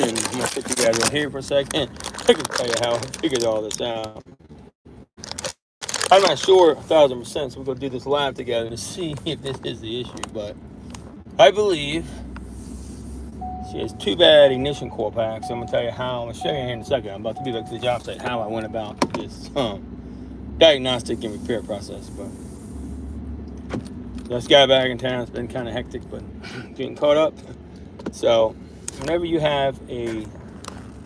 And I'm gonna put you guys right here for a second. I can tell you how I figured all this out. I'm not sure 1,000%, so we're gonna do this live together to see if this is the issue. But I believe she has 2 bad ignition coil packs. So I'm gonna tell you how. I'm gonna show you here in a second. I'm about to be back to the job site how I went about this diagnostic and repair process. But just got back in town. It's been kind of hectic, but getting caught up. So whenever you have a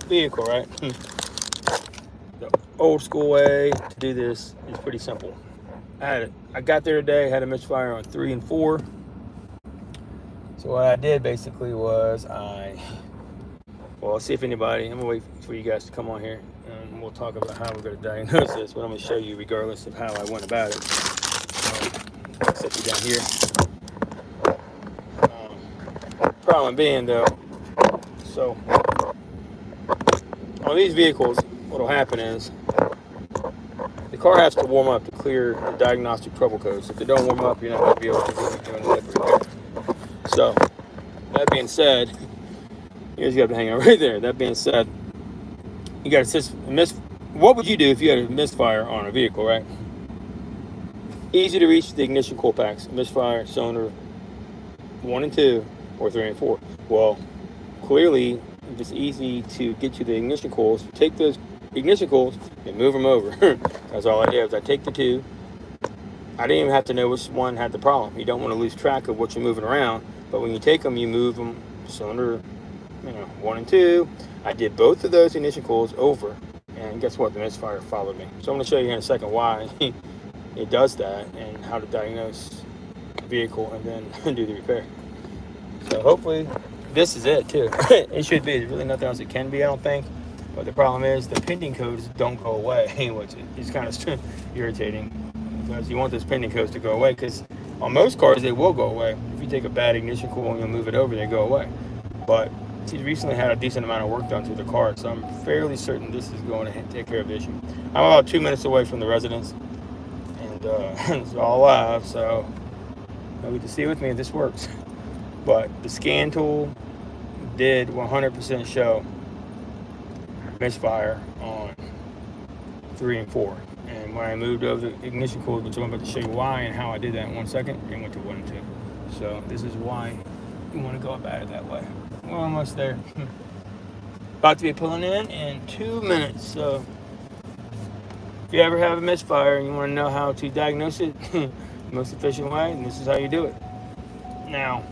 vehicle, right? The old school way to do this is pretty simple. I got there today, had a misfire on 3 and 4. So what I did basically was I'll see if anybody, I'm gonna wait for you guys to come on here and we'll talk about how we're gonna diagnose this, but I'm gonna show you regardless of how I went about it. Set you down here. Problem being though, so on these vehicles, what'll happen is the car has to warm up to clear the diagnostic trouble codes. If they don't warm up, you're not going to be able to do the repair. So, that being said, you guys got to hang out right there. That being said, you got to what would you do if you had a misfire on a vehicle, right? Easy to reach the ignition coil packs. Misfire, cylinder 1 and 2, or 3 and 4. Well, clearly, if it's easy to get to the ignition coils, take those ignition coils and move them over. That's all I did. I take the 2. I didn't even have to know which one had the problem. You don't want to lose track of what you're moving around, but when you take them, you move them cylinder, 1 and 2. I did both of those ignition coils over, and guess what? The misfire followed me. So I'm going to show you in a second why it does that and how to diagnose the vehicle and then do the repair. So hopefully this is it too. It should be. There's really nothing else it can be, I don't think. But the problem is the pending codes don't go away, which is kind of irritating because you want those pending codes to go away because on most cars they will go away. If you take a bad ignition coil and you move it over, they go away. But she's recently had a decent amount of work done to the car, so I'm fairly certain this is going to take care of the issue. I'm about 2 minutes away from the residence, and it's all live, so you'll get to see with me if this works. But the scan tool did 100% show misfire on 3 and 4. And when I moved over the ignition coil, which I'm about to show you why and how I did that in 1 second, it went to 1 and 2. So this is why you want to go about it that way. We're almost there. About to be pulling in 2 minutes. So if you ever have a misfire and you want to know how to diagnose it the most efficient way, and this is how you do it. Now,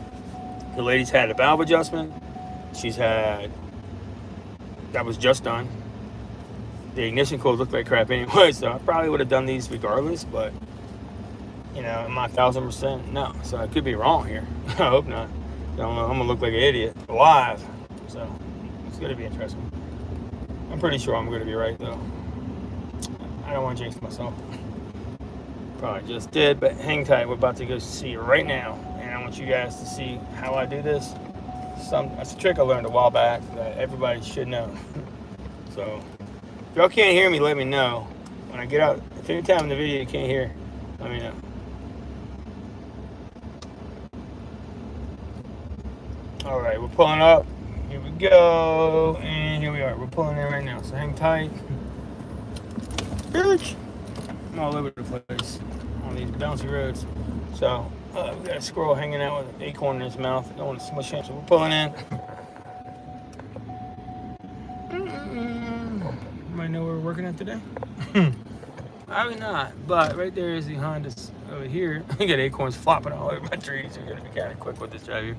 the lady's had a valve adjustment. That was just done. The ignition coils look like crap anyway, so I probably would have done these regardless, but am I 1,000%? No. So I could be wrong here. I hope not. I don't know. I'm gonna look like an idiot live. So it's gonna be interesting. I'm pretty sure I'm gonna be right though. I don't want to jinx myself. Probably just did, but hang tight. We're about to go see it right now. I want you guys to see how I do this. That's a trick I learned a while back that everybody should know. So if y'all can't hear me, let me know. When I get out, if any time in the video you can't hear, let me know. All right, we're pulling up. Here we go, and here we are. We're pulling in right now, so hang tight. Bitch, I'm all over the place on these bouncy roads. So we got a squirrel hanging out with an acorn in his mouth. Don't want to smush him, so we're pulling in. Anybody know where we're working at today? Probably not, but right there is the Honda over here. I got acorns flopping all over my trees. So we're gonna be kind of quick with this drive here.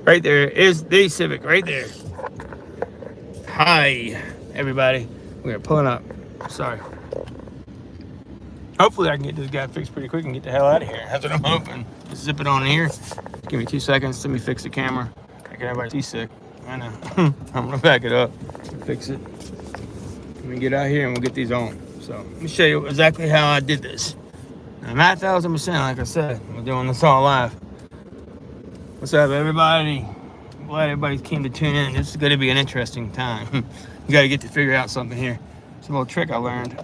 Right there is the Civic, right there. Hi, everybody. We're pulling up. Sorry. Hopefully I can get this guy fixed pretty quick and get the hell out of here. That's what I'm hoping. Just zip it on here. Give me 2 seconds. Let me fix the camera. I can everybody seasick. I know. I'm gonna back it up. Fix it. Let me get out here and we'll get these on. So let me show you exactly how I did this. Now, I'm at 1,000%, like I said. We're doing this all live. What's up, everybody? I'm glad everybody's keen to tune in. This is going to be an interesting time. You got to get to figure out something here. It's a little trick I learned.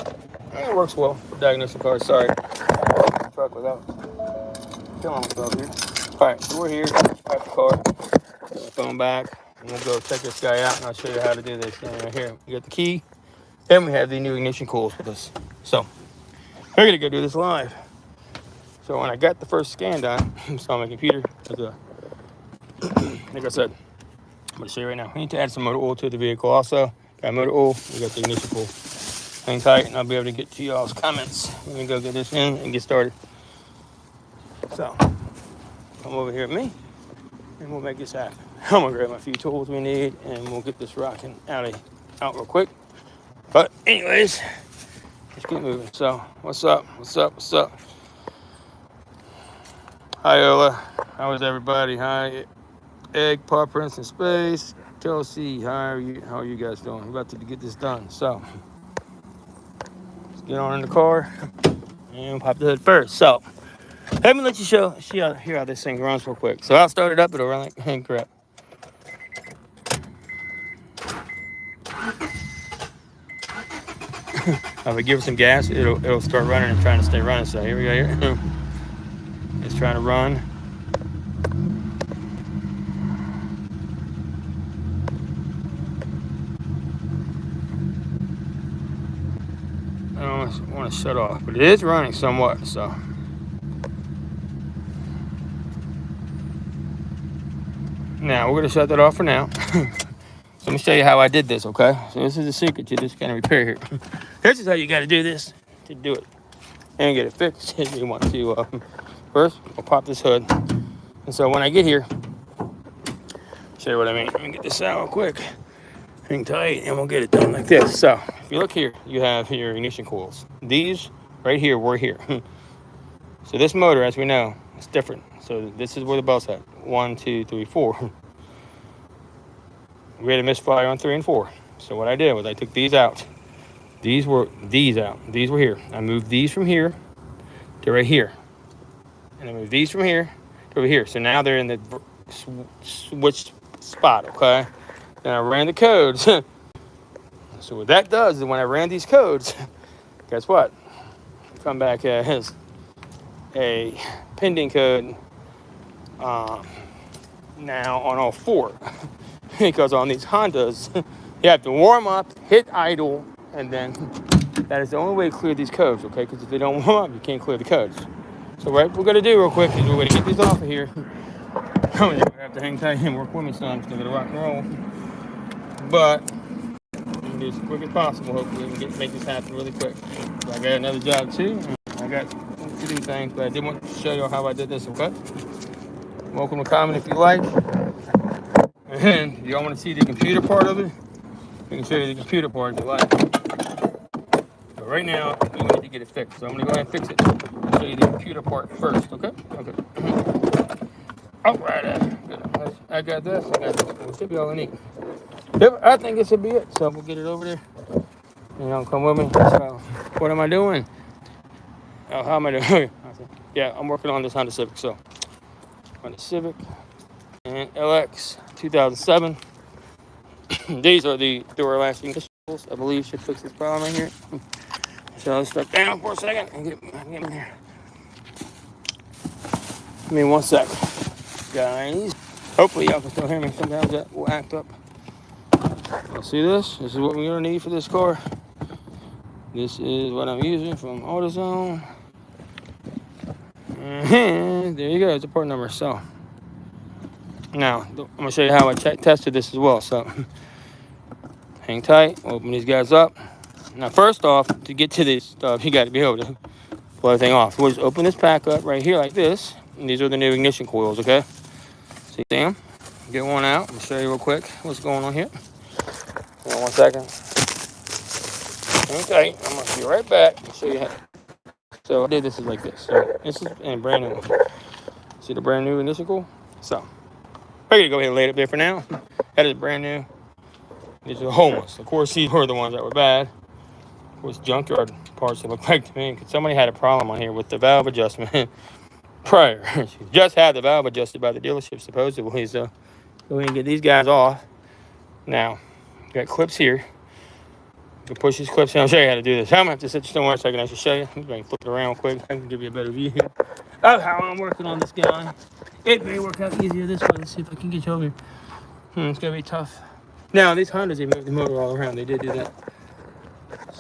It works well for diagnosing cars. Sorry. Truck without killing myself here. All right, so we're here at the car. Going back, and we'll go check this guy out, and I'll show you how to do this thing right here. We got the key, and we have the new ignition coils with us. So we're gonna go do this live. So when I got the first scan done, it's on my computer. Like I said, I'm gonna show you right now. We need to add some motor oil to the vehicle. Also, got motor oil. We got the ignition coil. Hang tight, and I'll be able to get to y'all's comments. We're gonna go get this in and get started. So come over here with me, and we'll make this happen. I'm gonna grab my few tools we need, and we'll get this rocking out real quick. But anyways, let's get moving. So what's up? Hi Ola, how is everybody? Hi Egg, Paw Prince in Space, Chelsea. How are you guys doing? We're about to get this done. So let's get on in the car and pop the hood first. So let me let you hear how this thing runs real quick. So I'll start it up. It'll run like crap. If I give it some gas, it'll start running and trying to stay running. So here we go. Here it's trying to run. I don't want to shut off, but it is running somewhat. So now we're gonna shut that off for now. So let me show you how I did this, okay? So this is the secret to this kind of repair here. This is how you got to do this to do it and get it fixed. You want to first, I'll pop this hood. And so when I get here, show you what I mean. Let me get this out real quick. Hang tight, and we'll get it done like this. So if you look here, you have your ignition coils. These right here were here. So this motor, as we know, is different. So this is where the belt's at. 1, 2, 3, 4. We had a misfire on 3 and 4. So what I did was I took these out. These were here. I moved these from here to right here. And I moved these from here to over here. So now they're in the switch spot, okay? Then I ran the codes. So what that does is when I ran these codes, guess what? Come back as a pending code now on all 4. Because on these Hondas, you have to warm up, hit idle, and then that is the only way to clear these codes, okay? Because if they don't warm up, you can't clear the codes. So what we're going to do real quick is we're going to get these off of here. I'm going to have to hang tight and work with me, so I'm still going to rock and roll. But I'm going to do it as quick as possible. Hopefully we can make this happen really quick. So I got another job too. I got to do things, but I did want to show you how I did this, okay? Welcome to comment if you like. And if y'all want to see the computer part of it, we can show you the computer part if you like. But right now, we need to get it fixed. So I'm going to go ahead and fix it. I'll show you the computer part first, okay? Okay. All right. Good. I got this. It should be all I need. Yep, I think it should be it. So we'll get it over there. And y'all come with me. So what am I doing? Oh, how am I doing? Yeah, I'm working on this Honda Civic. So Honda Civic and LX 2007. These are the door lasting tools. I believe should fix this problem right here. So let's step down for a second and get in there. Give me 1 sec, guys. Hopefully y'all can still hear me. Sometimes that will act up. See this? This is what we're gonna need for this car. This is what I'm using from AutoZone. And there you go. It's the part number. So now I'm gonna show you how I tested this as well. So hang tight. Open these guys up. Now first off, to get to this stuff, you got to be able to pull everything off. We'll just open this pack up right here like this. And these are the new ignition coils. Okay. See them? Get one out. I'll show you real quick what's going on here. Hold on 1 second. Okay, I'm gonna be right back and show you how. So I did this is like this. So this is a brand new one. See the brand new ignition coil? So we're gonna go ahead and lay it up there for now. That is brand new. These are the whole ones. Of course, these were the ones that were bad. Of course, junkyard parts that look like to me. Because somebody had a problem on here with the valve adjustment prior. She just had the valve adjusted by the dealership supposedly. So go ahead and get these guys off. Now, got clips here. You can push these clips in. I'll show you how to do this. I'm going to have to sit still 1 second. I should show you. I'm going to flip it around quick. I can give you a better view of how I'm working on this guy. It may work out easier this way. Let's see if I can get you over here. It's gonna be tough. Now these Hondas, they move the motor all around. They did do that.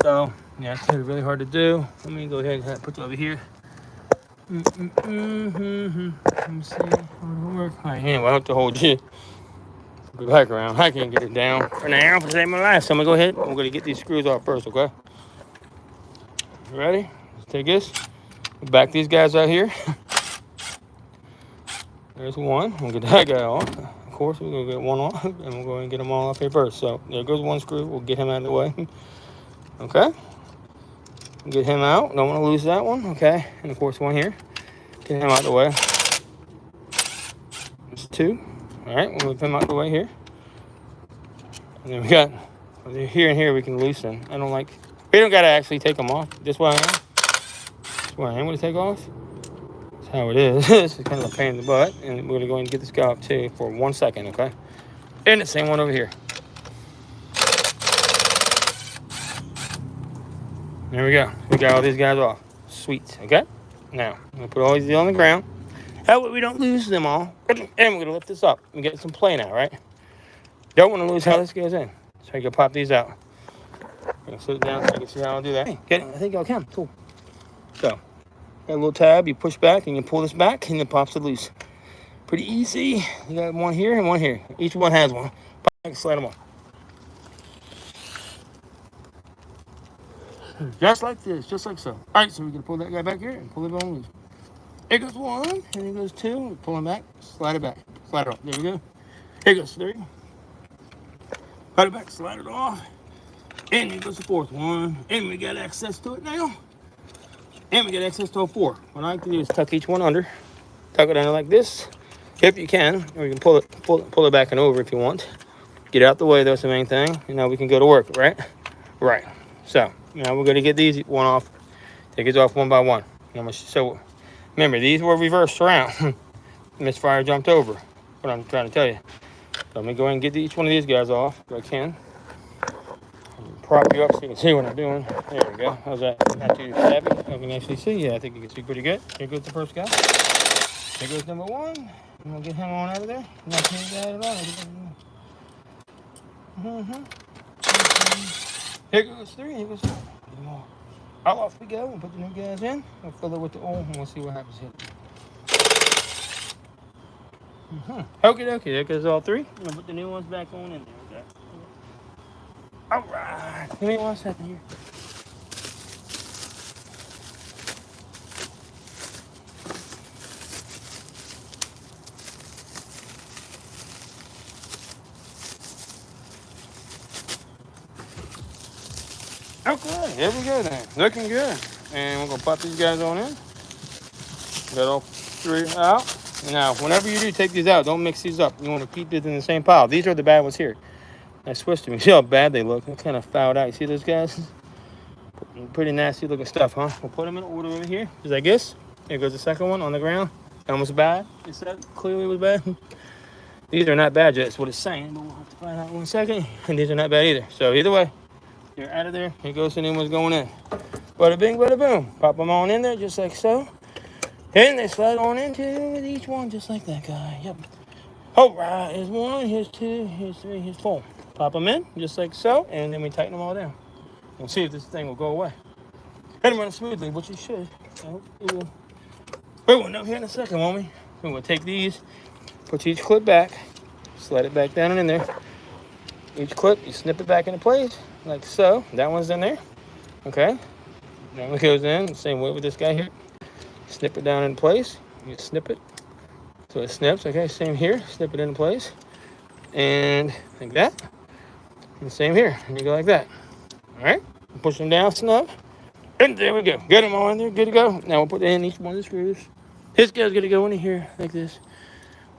So yeah, it's gonna be really hard to do. Let me go ahead and put you over here. Let me see how it'll work. All right, anyway, I have to hold you. Go back around. I can't get it down for now. For save my life. So I'm gonna go ahead. I'm gonna get these screws off first. Okay. You ready? Let's take this. Back these guys out here. There's one. We'll get that guy off. Of course, we're going to get one off, and we'll go ahead and get them all off here first. So there goes one screw. We'll get him out of the way. Okay. Get him out. Don't want to lose that one. Okay. And of course, one here. Get him out of the way. There's two. All right. We'll move him out of the way here. And then we got here and here we can loosen. I don't like. We don't got to actually take them off. This way I am. This way I am going to take off. How it is. It's kind of a pain in the butt, and we're gonna go and get this guy off too for 1 second, okay? And the same one over here. There we go. We got all these guys off. Sweet, okay? Now I'm gonna put all these on the ground. That way we don't lose them all. And we're gonna lift this up and get some play now, right? Don't want to lose how this goes in, so I can pop these out. I'm gonna sit it down so I can see how I'll do that. Get it? I think I can. Cool. So. Got a little tab, you push back and you pull this back and it pops it loose. Pretty easy. You got one here and one here. Each one has one. Pop back, slide them on. Just like this, just like so. All right, so we're gonna pull that guy back here and pull it on loose. Here goes one, and here goes two. Pull him back, slide it back, slide it off. There we go. Here goes three. Slide it back, slide it off. And here goes the fourth one. And we got access to it now. And we get access to a four. What I like to do is tuck each one under. Tuck it under like this, if you can. Or you can pull it back and over if you want. Get out the way, that's the main thing. And now we can go to work, right? Right. So, now we're going to get these one off. Take it off one by one. So, remember, these were reversed around. Misfire jumped over. What I'm trying to tell you. So, let me go ahead and get each one of these guys off if I can. Prop you up so you can see what I'm doing. There we go. How's that? Not too shabby. I can actually see. Yeah, I think you can see pretty good. Here goes the first guy. Here goes number one. I'm going to get him on out of there. Not too bad at all. Here goes three. Here goes four. Get them all. All off we go. We'll put the new guys in. We'll fill it with the oil and we'll see what happens here. Okie dokie. There goes all three. I'm going to put the new ones back on in there. All right. Give me 1 second here. Okay, there we go then. Looking good. And we're going to pop these guys on in. Got all three out. Now, whenever you do take these out, don't mix these up. You want to keep these in the same pile. These are the bad ones here. I switched them. You see how bad they look? They're kind of fouled out. You see those guys? Pretty nasty looking stuff, huh? We'll put them in order over here, just like this. Here goes the second one on the ground. Almost bad. It said clearly it was bad. These are not bad yet, that's what it's saying, but we'll have to find out in 1 second. And these are not bad either. So either way, you're out of there. Here goes the new ones going in. Bada bing, bada boom. Pop them on in there just like so. And they slide on into each one just like that guy. Yep. All right, here's one, here's two, here's three, here's four. Pop them in, just like so, and then we tighten them all down. We'll see if this thing will go away. And run smoothly, which it should. So it will. We will know here in a second, won't we? So we'll take these, put each clip back, slide it back down and in there. Each clip, you snip it back into place, like so. That one's in there, okay? That one goes in, same way with this guy here. Snip it down in place, you snip it. So it snips, okay, same here, snip it into place. And like that. And same here, and you go like that. All right, push them down, snug. And there we go. Get them all in there, good to go. Now we'll put in each one of the screws. This guy's gonna go in here like this.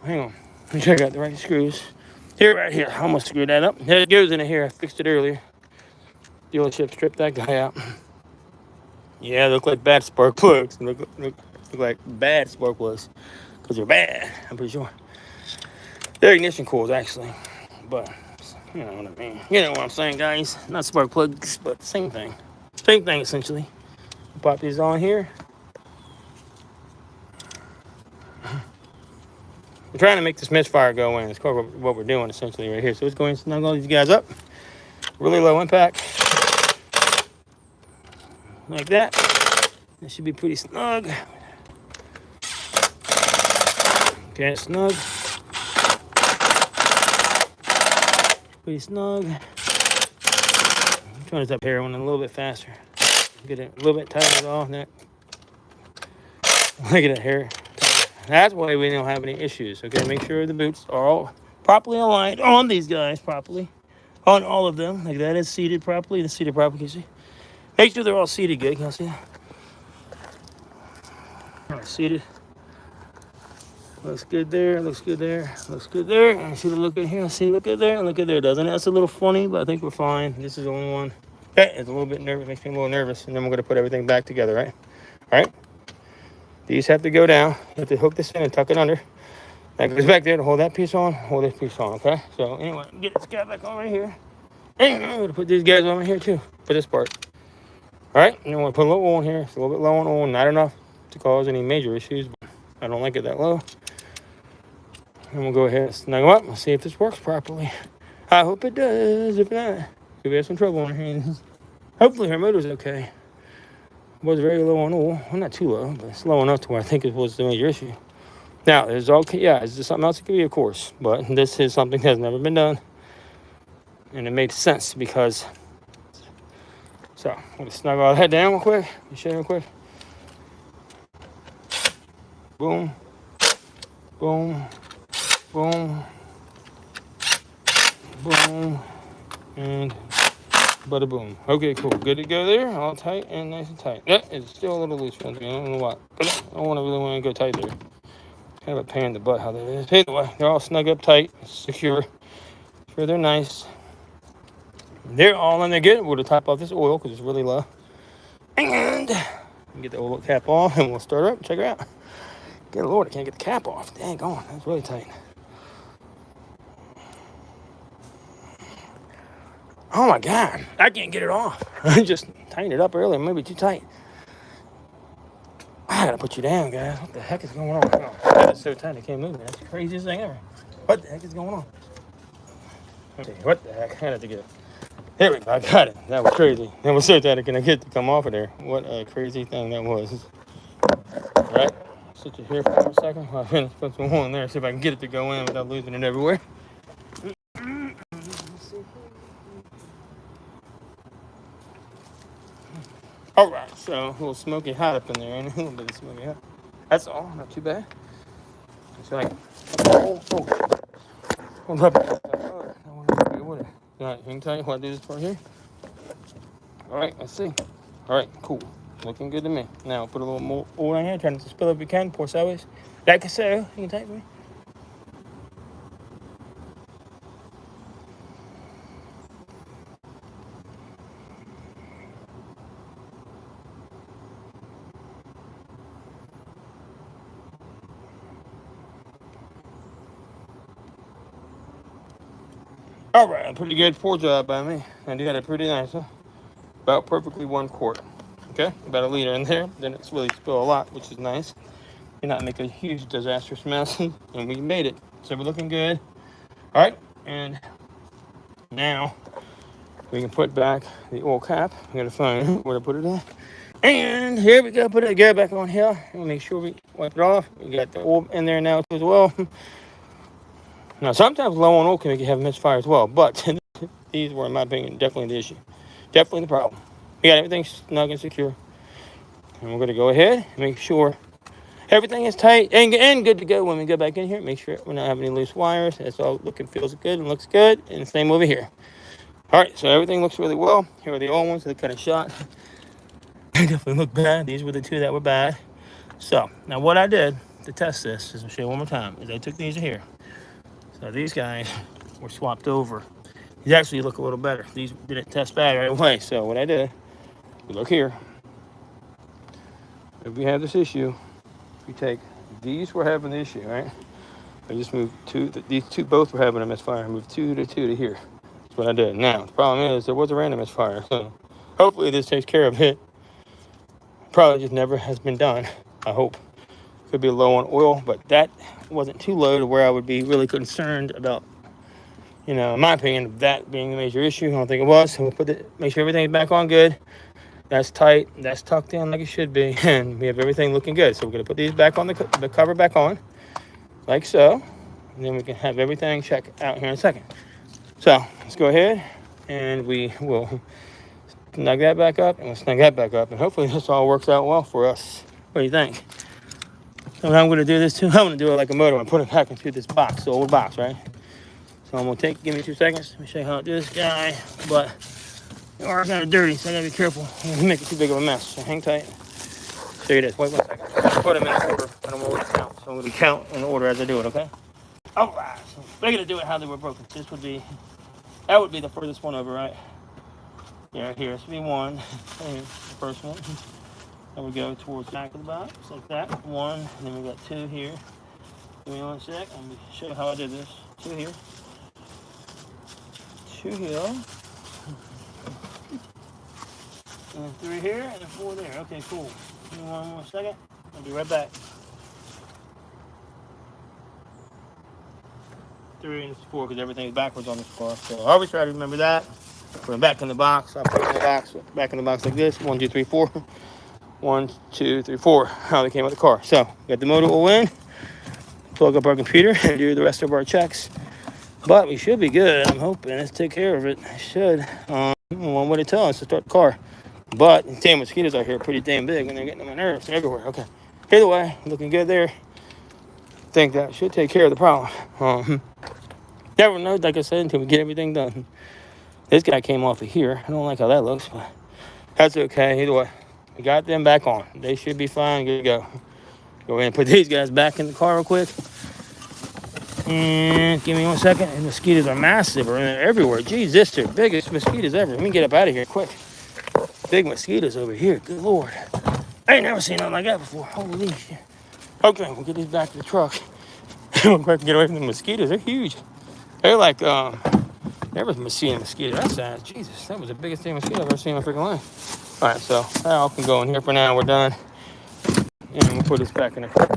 Hang on, make sure I got the right screws. Here, right here, I almost screwed that up. There it goes in here, I fixed it earlier. Dealership stripped that guy out. Yeah, they look like bad spark plugs. Look like bad spark plugs. Because they're bad, I'm pretty sure. They're ignition coils, actually. But, you know what I mean. You know what I'm saying, guys. Not spark plugs, but same thing. Same thing, essentially. Pop these on here. We're trying to make this misfire go in. It's what we're doing essentially right here. So let's go and snug all these guys up. Really low impact. Like that. That should be pretty snug. Okay, snug. Pretty snug. I'm trying to up here one a little bit faster. Get it a little bit tighter off that. Look at that hair. That's why we don't have any issues. Okay, make sure the boots are all properly aligned on these guys properly. On all of them. Like that is seated properly. It's seated properly, can you see? Make sure they're all seated good. Can you see that? All right, seated. Looks good there, looks good there, looks good there. And see the look good here. See, look good there, and look good there, doesn't it? That's a little funny, but I think we're fine. This is the only one. Okay, it's a little bit nervous, makes me a little nervous. And then we're gonna put everything back together, right? All right. These have to go down. You have to hook this in and tuck it under. That goes back there to hold that piece on, hold this piece on, okay? So anyway, get this guy back on right here. And I'm gonna put these guys on right here too, for this part. All right, and then we'll put a little oil in here. It's a little bit low on oil, not enough to cause any major issues, but I don't like it that low. And we'll go ahead and snug them up and see if this works properly. I hope it does. If not, we have some trouble on our hands. Hopefully her motor's okay. It was very low on oil. Well, not too low, but it's low enough to where I think it was the major issue. Now, there's okay, yeah, is there something else it could be? Of course. But this is something that's never been done. And it made sense because... So, I'm going to snug all that down real quick. You show real quick. Boom. Boom. Boom, boom, and bada boom. Okay, cool. Good to go there. All tight and nice and tight. Yeah, it's still a little loose. I don't know why. I don't really want to go tight there. Kind of a pain in the butt how that is. Anyway, they're all snug up tight, secure. Sure, they're nice. They're all in there good. We'll top off this oil because it's really low. And get the oil cap off and we'll start her up. Check her out. Good Lord, I can't get the cap off. Dang on, that's really tight. Oh my God, I can't get it off. I just tightened it up earlier, maybe too tight. I gotta put you down, guys. What the heck is going on? Oh, that's so tight I can't move it. That's the craziest thing ever. What the heck is going on? Okay, what the heck? I had to get it. There we go, I got it. That was crazy. That was so tight I couldn't get to come off of there. What a crazy thing that was. All right, sit it here for a second. I'll finish put some oil in there, see if I can get it to go in without losing it everywhere. All right, so a little smoky hot up in there, and a little bit of smoky hot. That's all, not too bad. It's like, hold up. I want to get with it. All right, hang tight while I do this part here. All right, let's see. All right, cool. Looking good to me. Now, put a little more oil in here. Try not to spill if you can. Pour sideways. Like so. You can tight for me. All right, a pretty good pour job by me. I did it pretty nice, huh? About perfectly 1 quart. Okay, about a liter in there. Then it's really spill a lot, which is nice. You're not making a huge disastrous mess, and we made it. So we're looking good. All right, and now we can put back the oil cap. I gotta find where to put it at. And here we go, put it again back on here. And make sure we wipe it off. We got the oil in there now as well. Now, sometimes low on oil can make you have a misfire as well, but these were, in my opinion, definitely the issue. Definitely the problem. We got everything snug and secure. And we're going to go ahead and make sure everything is tight and good to go when we go back in here. Make sure we're not having any loose wires. That's all looking, feels good and looks good. And the same over here. All right, so everything looks really well. Here are the old ones that kind of shot. They definitely look bad. These were the 2 that were bad. So, now what I did to test this, just to show you one more time, is I took these here. So these guys were swapped over. These actually look a little better. These didn't test bad right away. So what I did, look here. If we have this issue, we take these were having the issue, right? I just moved 2. These 2 both were having a misfire. I moved 2 to 2 to here. That's what I did. Now the problem is there was a random misfire. So hopefully this takes care of it. Probably just never has been done. I hope. Could be low on oil, but that wasn't too low to where I would be really concerned about, in my opinion, that being the major issue. I don't think it was. So we'll make sure everything's back on good. That's tight. That's tucked in like it should be. And we have everything looking good. So we're going to put these back on, the cover back on, like so. And then we can have everything check out here in a second. So let's go ahead and we will snug that back up, and we'll snug that back up. And hopefully this all works out well for us. What do you think? So I'm going to do this too. I'm going to do it like a motor. I'm putting it back into this box, the old box, right? So I'm going to give me 2 seconds. Let me show you how to do this guy. But they are kind of dirty, so I got to be careful. I'm going to make it too big of a mess. So hang tight. Show you this. Wait 1 second. Put them in order. I don't know what to count. So I'm going to count in order as I do it, okay? All right. So we're going to do it how they were broken. That would be the furthest one over, right? Yeah, right here. This would be 1. The first one. And we go towards the back of the box, like that. 1. And then we got 2 here. Give me 1 sec. Let me show you how I did this. 2 here. 2 here. And 3 here, and 4 there. Okay, cool. Give me 1 more second. I'll be right back. 3 and 4 because everything's backwards on this car. So I always try to remember that. Put them back in the box. I put it in the box, back in the box like this. 1, 2, 3, 4. 1, 2, 3, 4. How they came with the car. So got the motor oil in. Plug up our computer and do the rest of our checks. But we should be good. I'm hoping. Let's take care of it. I should. One way to tell us to start the car. But the damn mosquitoes out here are pretty damn big, and they're getting on my nerves. They're everywhere. Okay. Either way, looking good there. Think that should take care of the problem. Never know, like I said, until we get everything done. This guy came off of here. I don't like how that looks, but that's okay. Either way, we got them back on. They should be fine. Good to go. Go ahead and put these guys back in the car real quick. And give me 1 second. And mosquitoes are massive. They're everywhere. Jeez, this is the biggest mosquitoes ever. Let me get up out of here quick. Big mosquitoes over here. Good Lord. I ain't never seen nothing like that before. Holy shit. Okay, we'll get these back to the truck. Real quick and get away from the mosquitoes. They're huge. They're like, never seen a mosquito that size. Jesus, that was the biggest damn mosquito I've ever seen in my freaking life. All right, so that all can go in here for now. We're done. And we'll put this back in the car.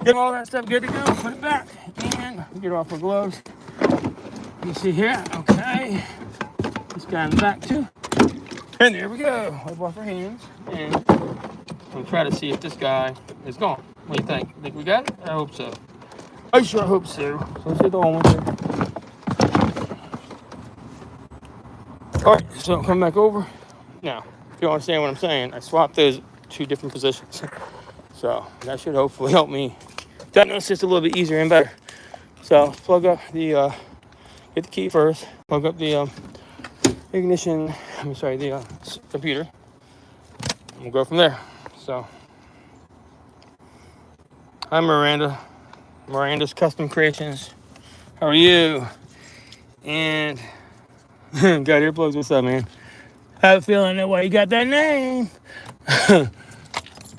Get all that stuff good to go. Put it back. And get off our gloves. You see here. Okay. This guy in the back too. And there we go. Wipe off our hands. And we'll try to see if this guy is gone. What do you think? Think we got it? I hope so. I sure hope so. So let's get the whole one here. Alright, so come back over. Now, if you understand what I'm saying, I swapped those 2 different positions. So that should hopefully help me diagnose this a little bit easier and better. So let's plug up the, get the key first. Plug up the ignition, the computer. And we'll go from there. So, hi Miranda. Miranda's Custom Creations. How are you? And got earplugs. What's up, man? I have a feeling that why you got that name. But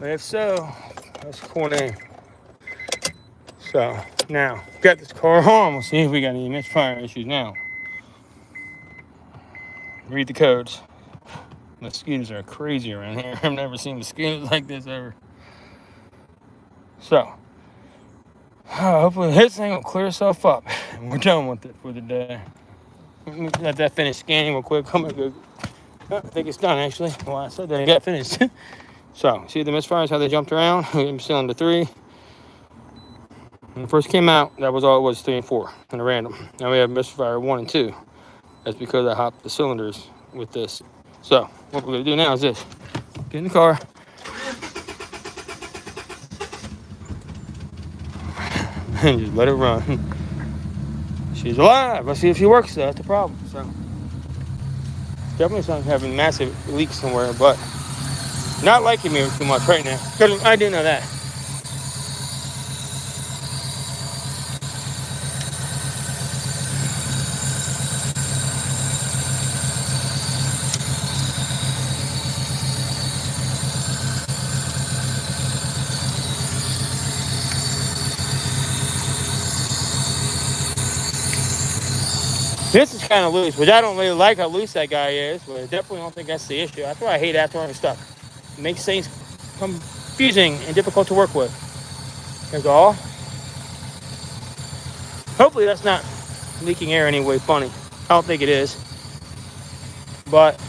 if so, that's a cool name. So now got this car on. We'll see if we got any misfire issues now. Read the codes. Mosquitoes are crazy around here. I've never seen mosquitoes like this ever. So hopefully this thing will clear itself up and we're done with it for the day. Let that finish scanning real quick. I'm gonna go. I think it's done actually. Well, I said that it got finished. So see the misfires, how they jumped around. I'm still under 3. When it first came out, that was all it was, 3 and 4 in a random. Now we have misfire 1 and 2. That's because I hopped the cylinders with this. So what we're gonna do now is this: get in the car. And just let it run. She's alive. Let's see if she works though. That's the problem. So definitely something having massive leaks somewhere, but not liking me too much right now. I do know that. This is kind of loose, which I don't really like how loose that guy is, but I definitely don't think that's the issue. That's why I hate aftermarket stuff. It makes things come confusing and difficult to work with. Here's all. Hopefully that's not leaking air any way funny. I don't think it is. But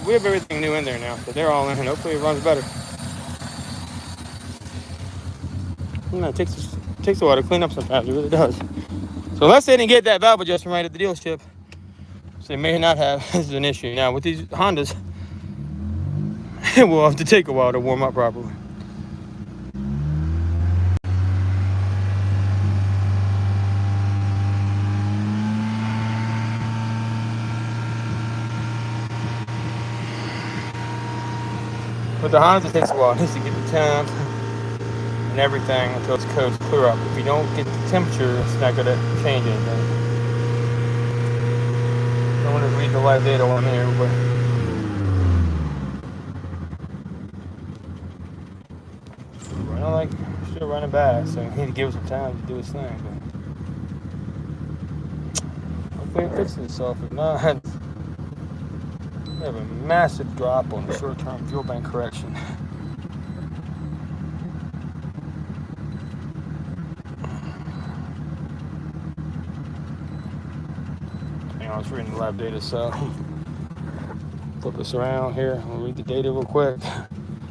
we have everything new in there now, so they're all in, and hopefully it runs better. You know, it takes a while to clean up sometimes. It really does. So unless they didn't get that valve adjustment right at the dealership, so they may not have, this is an issue. Now with these Hondas, it will have to take a while to warm up properly. With the Hondas, it takes a while. It needs to get the temp and everything until its codes clear up. If you don't get the temperature, it's not going to change anything. I don't want to read the live data on here, but still running bad, so you need to give it some time to do its thing. But hopefully it fixes itself. If not, we have a massive drop on the short-term fuel bank correction. I was reading the lab data, so flip this around here. I'll read the data real quick.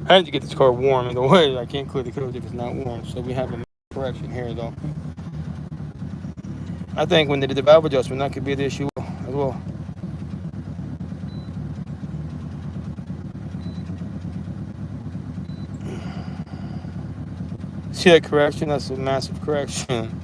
I had to get this car warm. Either way, I can't clear the codes if it's not warm. So we have a correction here, though. I think when they did the valve adjustment, that could be the issue as well. See that correction? That's a massive correction.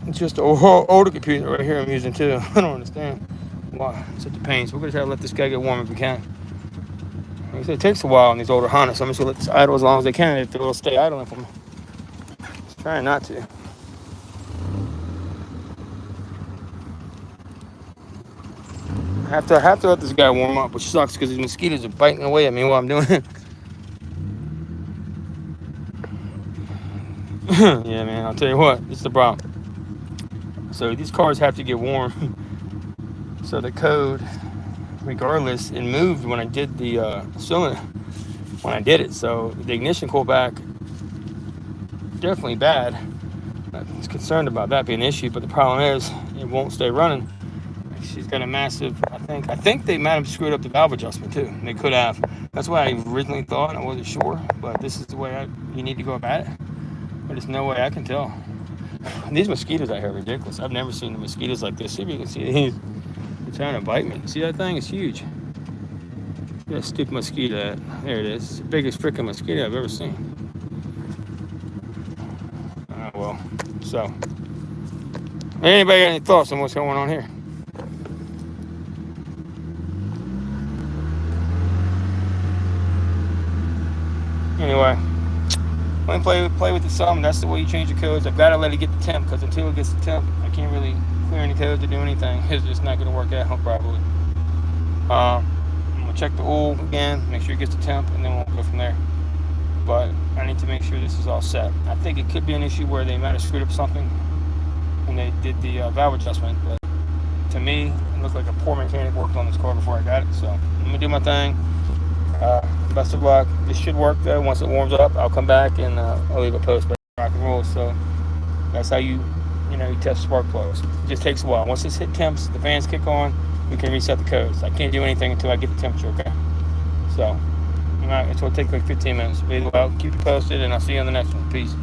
It's just an older computer right here I'm using too. I don't understand why it's such a pain. So we're gonna try to let this guy get warm if we can. Like I said, it takes a while on these older Hondas, so I'm just gonna let this idle as long as they can if they'll stay idling for me. Just trying not to. I have to let this guy warm up, which sucks because these mosquitoes are biting away at me while I'm doing it. Yeah, man, I'll tell you what, it's the problem. So these cars have to get warm. So the code, regardless, it moved when I did the cylinder, when I did it. So the ignition coil back, definitely bad. I was concerned about that being an issue, but the problem is it won't stay running. She's got a massive, I think they might have screwed up the valve adjustment too. They could have. That's what I originally thought. I wasn't sure, but this is the way you need to go about it. But there's no way I can tell. These mosquitoes out here are ridiculous. I've never seen the mosquitoes like this. See if you can see these. They're trying to bite me. See that thing? It's huge. That stupid mosquito. There it is. It's the biggest freaking mosquito I've ever seen. Well, so. Anybody got any thoughts on what's going on here? Anyway. Let me play with it some. That's the way you change the codes. I've got to let it get the temp, because until it gets the temp, I can't really clear any codes or do anything. It's just not going to work out properly. I'm going to check the oil again, make sure it gets the temp, and then we'll go from there. But I need to make sure this is all set. I think it could be an issue where they might have screwed up something when they did the valve adjustment. But to me, it looked like a poor mechanic worked on this car before I got it. So I'm going to do my thing. Best of luck. This should work though. Once it warms up, I'll come back and I'll leave a post. But rock and roll. So that's how you test spark plugs. It just takes a while. Once it's hit temps, the fans kick on, we can reset the codes. I can't do anything until I get the temperature. Okay. So it's going to take like 15 minutes. But either way, I'll keep you posted, and I'll see you on the next one. Peace.